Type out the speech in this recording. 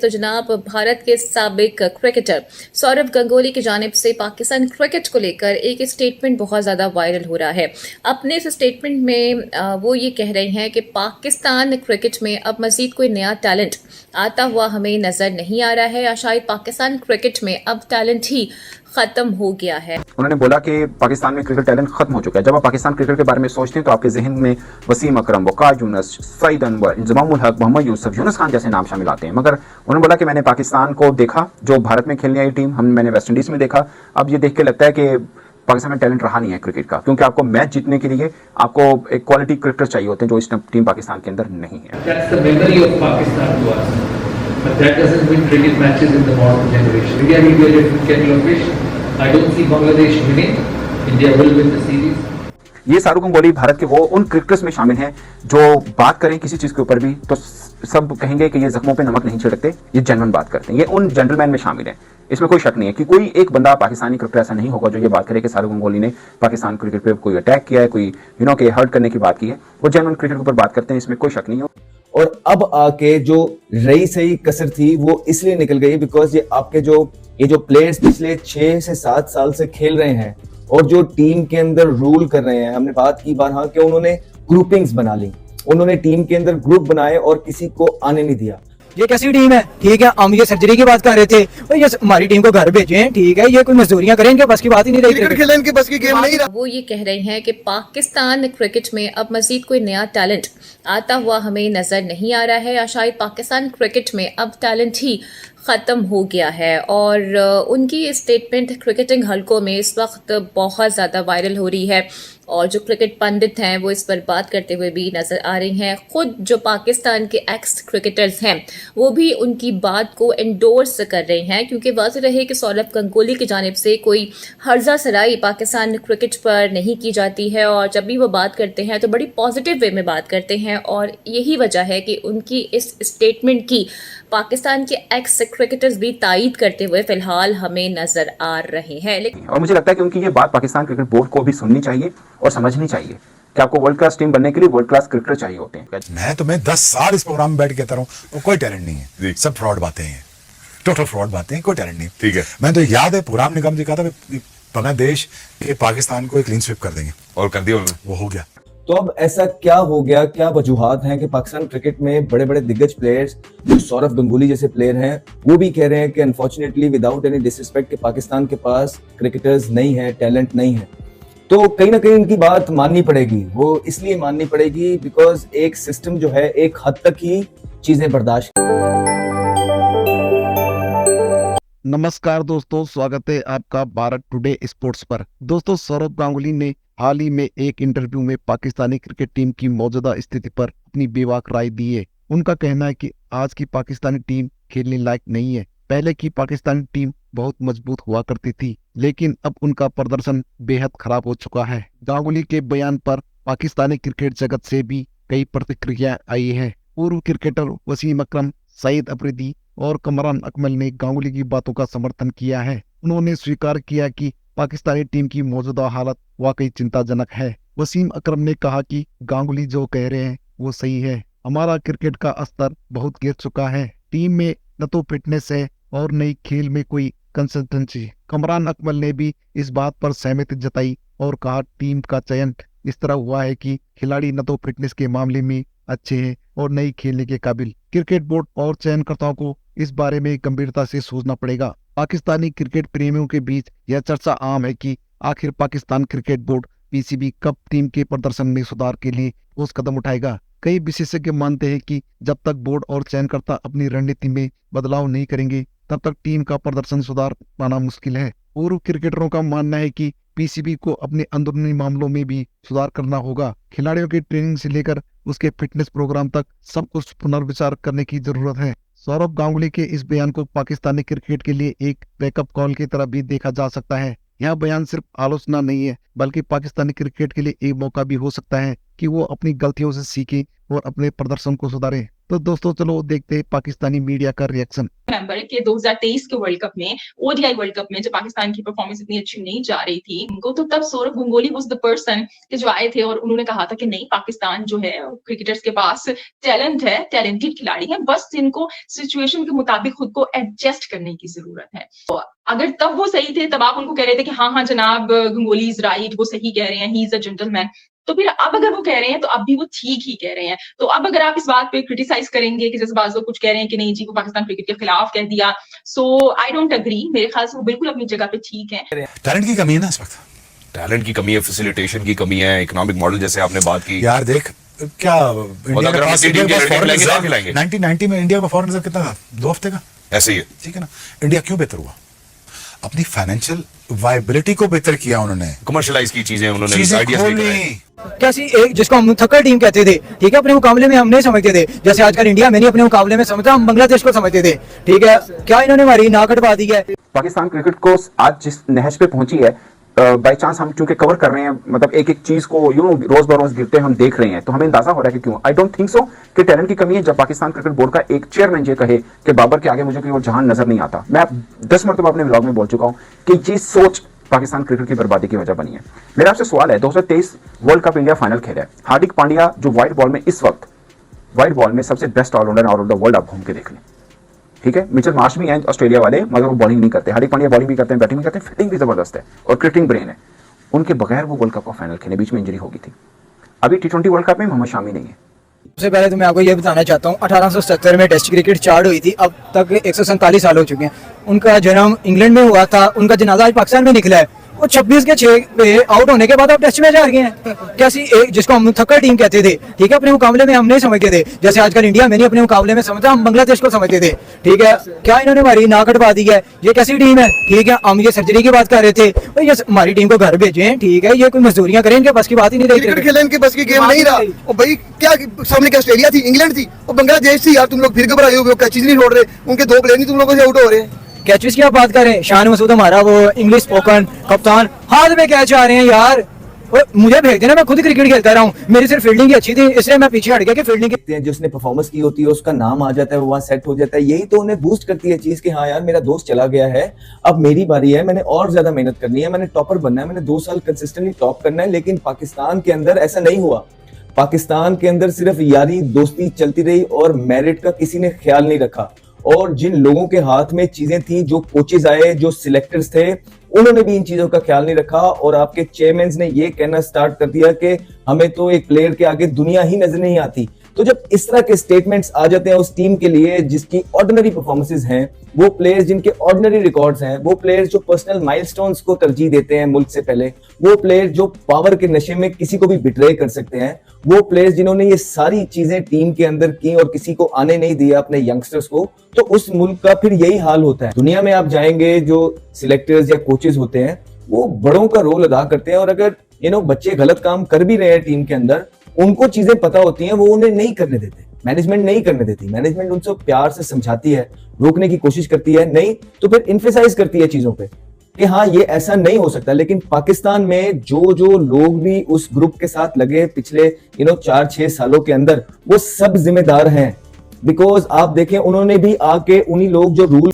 तो जनाब भारत के साबिक क्रिकेटर सौरव गांगुली की जानिब से पाकिस्तान क्रिकेट को लेकर एक स्टेटमेंट बहुत ज़्यादा वायरल हो रहा है। अपने इस स्टेटमेंट में वो ये कह रहे हैं कि पाकिस्तान क्रिकेट में अब मज़ीद कोई नया टैलेंट आता हुआ हमें नज़र नहीं आ रहा है, या शायद पाकिस्तान क्रिकेट में अब टैलेंट ही खत्म हो गया है। उन्होंने बोला कि पाकिस्तान में क्रिकेट टैलेंट खत्म हो चुका है। जब आप पाकिस्तान क्रिकेट के बारे में सोचते हैं तो आपके जहन में वसीम अकरम, वकार यूनुस, सईद अनवर, इंजमामुल हक, मोहम्मद यूसुफ, यूनुस खान जैसे नाम शामिल आते हैं। मगर उन्होंने बोला कि मैंने पाकिस्तान को देखा, जो भारत में खेलने आई टीम, मैंने वेस्ट इंडीज में देखा। अब ये देख के लगता है कि पाकिस्तान में टैलेंट रहा नहीं है क्रिकेट का, क्योंकि आपको मैच जीतने के लिए आपको एक क्वालिटी क्रिकेटर चाहिए होते हैं, जो इस टीम पाकिस्तान के अंदर नहीं है। But that doesn't win cricket matches in the modern generation. India will be a different kettle of fish. I don't see Bangladesh winning. India will win the series. ये सौरव गांगुली भारत के वो उन क्रिकेटर्स में शामिल हैं जो बात करें किसी चीज के ऊपर भी तो सब कहेंगे कि ये जख्मों पे नमक नहीं छिड़कते, ये जेन्युइन बात करते हैं। ये उन जेंटलमैन में शामिल है, इसमें कोई शक नहीं है कि कोई एक बंदा पाकिस्तानी क्रिकेटर ऐसा नहीं होगा जो ये बात करे कि सौरव गांगुली ने पाकिस्तान क्रिकेट पे कोई अटैक किया है, कोई के हर्ट करने की बात की है। वो जेन्युइन क्रिकेट के ऊपर बात करते हैं, इसमें कोई शक नहीं है। और अब आके जो रही सही कसर थी वो इसलिए निकल गई बिकॉज ये आपके ये जो प्लेयर्स पिछले 6 से 7 साल से खेल रहे हैं और जो टीम के अंदर रूल कर रहे हैं, हमने बात की बार कि उन्होंने ग्रुपिंग्स बना ली, उन्होंने टीम के अंदर ग्रुप बनाए और किसी को आने नहीं दिया। ये कैसी टीम है? ठीक है, हम ये सर्जरी की बात कर रहे थे और ये हमारी टीम को घर भेजे हैं, ठीक है, ये कोई मजदूरियां करेंगे, बस की बात ही नहीं रही। क्रिकेट खेलने की बस की गेम नहीं रहा। वो ये कह रहे हैं कि पाकिस्तान क्रिकेट में अब मजीद कोई नया टैलेंट आता हुआ हमें नजर नहीं आ रहा है, या शायद पाकिस्तान क्रिकेट में अब टैलेंट ही ख़त्म हो गया है। और उनकी स्टेटमेंट क्रिकेटिंग हलकों में इस वक्त बहुत ज़्यादा वायरल हो रही है, और जो क्रिकेट पंडित हैं वो इस पर बात करते हुए भी नज़र आ रही हैं। खुद जो पाकिस्तान के एक्स क्रिकेटर्स हैं वो भी उनकी बात को एंडोर्स कर रहे हैं, क्योंकि वाज़ेह रहे कि सौरव गांगुली की जानिब से कोई हर्जा सराई पाकिस्तान क्रिकेट पर नहीं की जाती है, और जब भी वो बात करते हैं तो बड़ी पॉजिटिव वे में बात करते हैं। और यही वजह है कि उनकी इस स्टेटमेंट की पाकिस्तान के एक्स क्रिकेटर्स भी तायीद करते हुए फिलहाल हमें नजर आ रहे हैं। लेकिन और मुझे लगता है कि उनकी ये बात पाकिस्तान क्रिकेट बोर्ड को भी सुननी चाहिए और समझनी चाहिए कि आपको वर्ल्ड क्लास टीम बनने के लिए वर्ल्ड क्लास क्रिकेटर चाहिए होते हैं। मैं तुम्हें 10 साल इस प्रोग्राम में बैठ के कहता रहा हूँ, कोई टैलेंट नहीं है, सब फ्रॉड बातें हैं, टोटल फ्रॉड बातें हैं, कोई टैलेंट नहीं। ठीक है, मैं तो याद है प्रोग्राम निगम जी कहा था बांग्लादेश के पाकिस्तान को क्लीन स्वीप कर देंगे, और कर दिया, वो हो गया। तो अब ऐसा क्या हो गया, क्या वजूहात हैं कि पाकिस्तान क्रिकेट में बड़े बड़े दिग्गज प्लेयर्स जो सौरव गांगुली जैसे प्लेयर हैं वो भी कह रहे हैं कि अनफॉर्चुनेटली विदाउट एनी डिसरिस्पेक्ट कि पाकिस्तान के पास क्रिकेटर्स नहीं है, टैलेंट नहीं है। तो कहीं ना कहीं इनकी बात माननी पड़ेगी। वो इसलिए माननी पड़ेगी बिकॉज एक सिस्टम जो है एक हद तक ही चीजें बर्दाश्त। नमस्कार दोस्तों, स्वागत है आपका भारत टुडे स्पोर्ट्स पर। दोस्तों, सौरव गांगुली ने हाल ही में एक इंटरव्यू में पाकिस्तानी क्रिकेट टीम की मौजूदा स्थिति पर अपनी बेबाक राय दी है। उनका कहना है कि आज की पाकिस्तानी टीम खेलने लायक नहीं है। पहले की पाकिस्तानी टीम बहुत मजबूत हुआ करती थी, लेकिन अब उनका प्रदर्शन बेहद खराब हो चुका है। गांगुली के बयान पर पाकिस्तानी क्रिकेट जगत से भी कई प्रतिक्रिया आई है। पूर्व क्रिकेटर वसीम अकरम, सईद अफरीदी और कमरान अकमल ने गांगुली की बातों का समर्थन किया है। उन्होंने स्वीकार किया कि पाकिस्तानी टीम की मौजूदा हालत वाकई चिंताजनक है। वसीम अकरम ने कहा कि गांगुली जो कह रहे हैं वो सही है। हमारा क्रिकेट का स्तर बहुत गिर चुका है। टीम में न तो फिटनेस है और नई खेल में कोई कंसिस्टेंसी। कमरान अकमल ने भी इस बात पर सहमति जताई और कहा टीम का चयन इस तरह हुआ है कि खिलाड़ी न तो फिटनेस के मामले में अच्छे हैं और नई खेलने के काबिल। क्रिकेट बोर्ड और चयनकर्ताओं को इस बारे में गंभीरता से सोचना पड़ेगा। पाकिस्तानी क्रिकेट प्रेमियों के बीच यह चर्चा आम है कि आखिर पाकिस्तान क्रिकेट बोर्ड पीसीबी कब टीम के प्रदर्शन में सुधार के लिए ठोस कदम उठाएगा। कई विशेषज्ञ मानते हैं कि जब तक बोर्ड और चयनकर्ता अपनी रणनीति में बदलाव नहीं करेंगे तब तक टीम का प्रदर्शन सुधार पाना मुश्किल है। पूर्व क्रिकेटरों का मानना है कि पीसीबी को अपने अंदरूनी मामलों में भी सुधार करना होगा। खिलाड़ियों की ट्रेनिंग से लेकर उसके फिटनेस प्रोग्राम तक सब कुछ पुनर्विचार करने की जरूरत है। सौरव गांगुली के इस बयान को पाकिस्तानी क्रिकेट के लिए एक बैकअप कॉल की तरह भी देखा जा सकता है। यह बयान सिर्फ आलोचना नहीं है, बल्कि पाकिस्तानी क्रिकेट के लिए एक मौका भी हो सकता है कि वो अपनी गलतियों से सीखें और अपने प्रदर्शन को सुधारें। तो दोस्तों चलो देखते हैं पाकिस्तानी मीडिया का रिएक्शन। नवंबर के 2023 के वर्ल्ड कप में, ओडीआई वर्ल्ड कप में, जब पाकिस्तान की परफॉर्मेंस इतनी अच्छी नहीं जा रही थी उनको, तो तब Saurabh Ganguly was the person कि जो आए थे और उन्होंने कहा था कि नहीं, पाकिस्तान जो है क्रिकेटर्स के पास टैलेंट है, टैलेंटेड खिलाड़ी है, बस इनको सिचुएशन के मुताबिक खुद को एडजस्ट करने की जरूरत है। तो अगर तब वो सही थे, तब आप उनको कह रहे थे कि हाँ हाँ जनाब गंगोली इज राइट, वो सही कह रहे हैं, ही इज अ जेंटलमैन, तो फिर अब अगर वो कह रहे हैं तो अब भी वो ठीक ही कह रहे हैं। तो अब अगर आप इस बात पे क्रिटिसाइज करेंगे कि जैसे बाज़ लोग कुछ कह रहे हैं कि नहीं जी वो पाकिस्तान क्रिकेट के खिलाफ कह दिया, सो आई डोंट एग्री। मेरे ख्याल से वो बिल्कुल अपनी जगह पे ठीक है। टैलेंट की कमी है ना इस वक्त, टैलेंट की कमी है, फैसिलिटेशन की कमी है, इकोनॉमिक मॉडल जैसे आपने बात की। यार देख क्या इंडिया के पास 1990 में इंडिया का फॉरेन रिजर्व कितना था? 2 हफ्ते का, ऐसे ही है। ठीक है ना। इंडिया क्यों बेहतर हुआ? अपनी फाइनेंशियल वायबिलिटी को बेहतर किया उन्होंने, कमर्शलाइज की चीजें उन्होंने, चीजें आइडियाज लेकर आए। खोली। कैसी एक जिसको हम थक्कर टीम कहते थे, ठीक है, अपने मुकाबले में हम नहीं समझते थे, जैसे आजकल इंडिया में नहीं अपने मुकाबले में समझता, हम बांग्लादेश को समझते थे, ठीक है। क्या इन्होंने हमारी नाक कटवा दी है? पाकिस्तान क्रिकेट को आज जिस नहज पे पहुंची है, बाई चांस हम चूंकि कवर कर रहे हैं, मतलब एक एक चीज को रोज बरोज गिरते हम देख रहे हैं, तो हमें अंदाजा हो रहा है कि क्यों। आई डोंट थिंक सो कि टैलेंट की कमी है। जब पाकिस्तान क्रिकेट बोर्ड का एक चेयरमैन ये कहे कि बाबर के आगे मुझे कोई और जहां नजर नहीं आता, मैं 10 मरतबा अपने व्लॉग में बोल चुका हूं कि ये सोच पाकिस्तान क्रिकेट की बर्बादी की वजह बनी है। मेरा आपसे सवाल है, 2023 वर्ल्ड कप इंडिया फाइनल खेला है, हार्दिक पांड्या जो व्हाइट बॉल में इस वक्त व्हाइट बॉल में सबसे best allrounder all over the world, आप घूम के देख लें, ठीक है। मिचेल मार्श भी हैं ऑस्ट्रेलिया वाले, मगर वो बॉलिंग नहीं करते। हार्दिक पांड्या बॉलिंग भी करते हैं, बैटिंग भी करते हैं, फील्डिंग भी जबरदस्त है और क्रिकेटिंग ब्रेन है। उनके बगैर वो वर्ल्ड कप का फाइनल खेले, बीच में इंजरी हो गई थी। अभी T20 वर्ल्ड कप में मोहम्मद शामी नहीं है। सबसे पहले तो मैं आपको ये बताना चाहता हूँ, 1870 में टेस्ट क्रिकेट स्टार्ट हुई थी, अब तक 147 साल हो चुके हैं। उनका जन्म इंग्लैंड में हुआ था, उनका जनाजा आज पाकिस्तान में निकला है। वो 26 के 6 पे आउट होने के बाद आप टेस्ट मैच हार गए हैं। कैसी एक जिसको हम थक्कर टीम कहते थे, ठीक है, अपने मुकाबले में हम नहीं समझते थे, जैसे आजकल इंडिया में नहीं अपने मुकाबले में समझता, हम बांग्लादेश को समझते थे, ठीक है। क्या इन्होंने हमारी नाक कटवा दी है? ये कैसी टीम है? ठीक है, हम ये सर्जरी की बात कर रहे थे, भाई ये हमारी टीम को घर भेजे, ठीक है, ये कोई मजदूरियां करें, इनके बस की बात ही नहीं रही। क्रिकेट खेलने इनके बस की गेम नहीं रहा। और भाई क्या सामने क्या ऑस्ट्रेलिया थी, इंग्लैंड थी और बांग्लादेश थी। यार तुम लोग फिर घबराए हुए हो, कैचेज नहीं छोड़ रहे, उनके 2 प्लेयर नहीं तुम लोगों से आउट हो रहे हैं। कैचेस की आप बात करें, शान मसूद हमारा वो इंग्लिश स्पोकन कप्तान, हाथ में कैच आ रहे हैं यार। मुझे भेज देना, मैं खुद क्रिकेट खेलता रहा हूँ, मेरी सिर्फ फील्डिंग ही अच्छी थी, इसलिए मैं पीछे हट गया कि फील्डिंग देखते हैं जिसने परफॉर्मेंस की होती है उसका नाम आ जाता है, वो वहां सेट हो जाता है। यही तो उन्हें बूस्ट करती है चीज कि हाँ यार मेरा दोस्त चला गया है, अब मेरी बारी है, मैंने और ज्यादा मेहनत करनी है, मैंने टॉपर बनना है, मैंने 2 साल कंसिस्टेंटली टॉप करना है। लेकिन पाकिस्तान के अंदर ऐसा नहीं हुआ। पाकिस्तान के अंदर सिर्फ यारी दोस्ती चलती रही और मेरिट का किसी ने ख्याल नहीं रखा। और जिन लोगों के हाथ में चीजें थी, जो कोचेज आए, जो सिलेक्टर्स थे, उन्होंने भी इन चीजों का ख्याल नहीं रखा और आपके चेयरमैन ने ये कहना स्टार्ट कर दिया कि हमें तो एक प्लेयर के आगे दुनिया ही नजर नहीं आती। तो जब इस तरह के स्टेटमेंट्स आ जाते हैं उस टीम के लिए जिसकी ऑर्डिनरी परफॉर्मेंसेस हैं, वो प्लेयर्स जिनके ऑर्डिनरी रिकॉर्ड्स हैं, वो प्लेयर्स जो पर्सनल माइलस्टोन्स को तरजीह देते हैं मुल्क से पहले, वो प्लेयर्स जो पावर के नशे में किसी को भी बिट्रे कर सकते हैं, वो प्लेयर्स जिन्होंने ये सारी चीजें टीम के अंदर की और किसी को आने नहीं दिया अपने यंगस्टर्स को, तो उस मुल्क का फिर यही हाल होता है। दुनिया में आप जाएंगे, जो सिलेक्टर्स या कोचेस होते हैं वो बड़ों का रोल अदा करते हैं और अगर बच्चे गलत काम कर भी रहे हैं टीम के अंदर, उनको चीजें पता होती हैं, वो उन्हें नहीं करने देते, मैनेजमेंट नहीं करने देती। मैनेजमेंट उनसे प्यार से समझाती है, रोकने की कोशिश करती है, नहीं तो फिर इन्फेसाइज करती है चीजों पे कि हाँ ये ऐसा नहीं हो सकता। लेकिन पाकिस्तान में जो लोग भी उस ग्रुप के साथ लगे पिछले 4-6 सालों के अंदर, वो सब जिम्मेदार हैं। बिकॉज आप देखें, उन्होंने भी आके उन्हीं लोग जो रूल